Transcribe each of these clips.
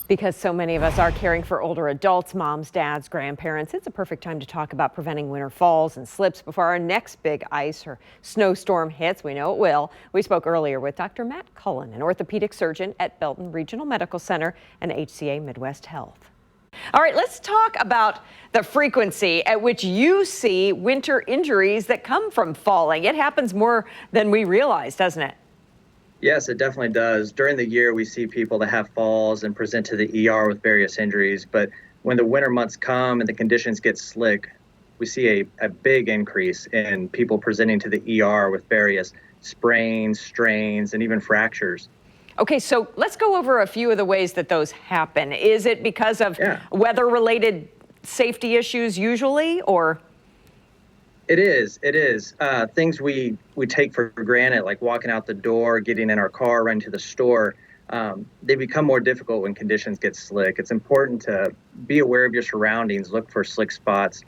Because so many of us are caring for older adults, moms, dads, grandparents, it's a perfect time to talk about preventing winter falls and slips before our next big ice or snowstorm hits. We know it will. We spoke earlier with Dr. Matt Cullen, an orthopedic surgeon at Belton Regional Medical Center and HCA Midwest Health. All right, let's talk about the frequency at which you see winter injuries that come from falling. It happens more than we realize, doesn't it? Yes, it definitely does. During the year, we see people that have falls and present to the ER with various injuries. But when the winter months come and the conditions get slick, we see a big increase in people presenting to the ER with various sprains, strains, and even fractures. Okay, so let's go over a few of the ways that those happen. Is it because of weather-related safety issues usually, or? It is. Things we take for granted, like walking out the door, getting in our car, running to the store, they become more difficult when conditions get slick. It's important to be aware of your surroundings, look for slick spots,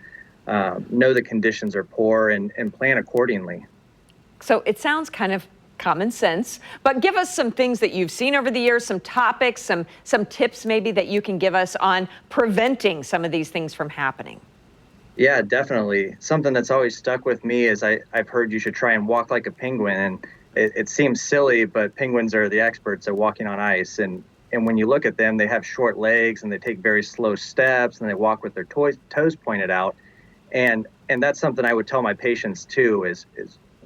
know the conditions are poor, and plan accordingly. So it sounds kind of common sense, but give us some things that you've seen over the years, some topics, some tips maybe that you can give us on preventing some of these things from happening. Yeah, definitely. Something that's always stuck with me is I've heard you should try and walk like a penguin. And it seems silly, but penguins are the experts at walking on ice. And when you look at them, they have short legs and they take very slow steps and they walk with their toes pointed out. And that's something I would tell my patients too, is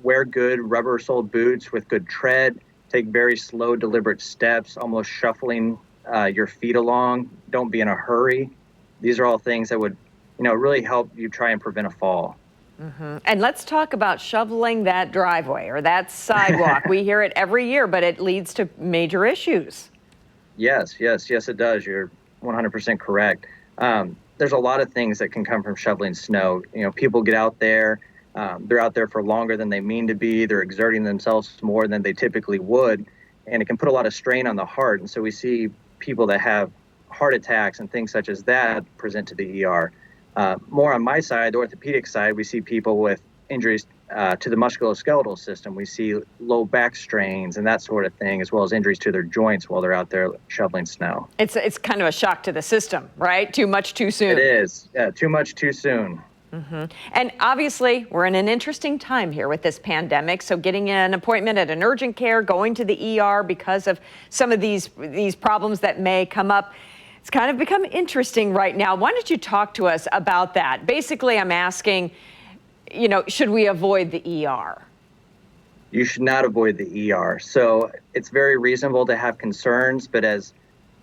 wear good rubber-soled boots with good tread, take very slow, deliberate steps, almost shuffling your feet along. Don't be in a hurry. These are all things that would really help you try and prevent a fall. And let's talk about shoveling that driveway or that sidewalk. We hear it every year, but it leads to major issues. Yes, it does. You're 100% correct. There's a lot of things that can come from shoveling snow. People get out there, they're out there for longer than they mean to be. They're exerting themselves more than they typically would, and it can put a lot of strain on the heart. And so we see people that have heart attacks and things such as that present to the ER. More on my side, the orthopedic side, we see people with injuries to the musculoskeletal system. We see low back strains and that sort of thing, as well as injuries to their joints while they're out there shoveling snow. It's kind of a shock to the system, right? Too much, too soon. It is. Too much, too soon. And obviously, we're in an interesting time here with this pandemic. So getting an appointment at an urgent care, going to the ER because of some of these problems that may come up, it's kind of become interesting right now. Why don't you talk to us about that? Basically, I'm asking, should we avoid the ER? You should not avoid the ER. So it's very reasonable to have concerns, but as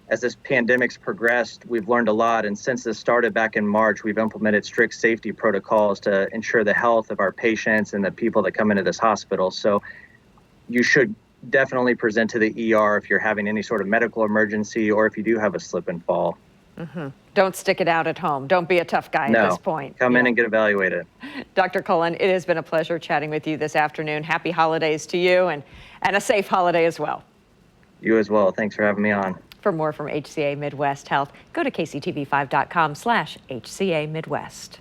this pandemic's progressed, we've learned a lot. And since this started back in March, we've implemented strict safety protocols to ensure the health of our patients and the people that come into this hospital. So you should definitely present to the ER if you're having any sort of medical emergency or if you do have a slip and fall. Don't stick it out at home. Don't be a tough guy at this point. Come in and get evaluated. Dr. Cullen, it has been a pleasure chatting with you this afternoon. Happy holidays to you and a safe holiday as well. You as well. Thanks for having me on. For more from HCA Midwest Health, go to kctv5.com/HCA Midwest.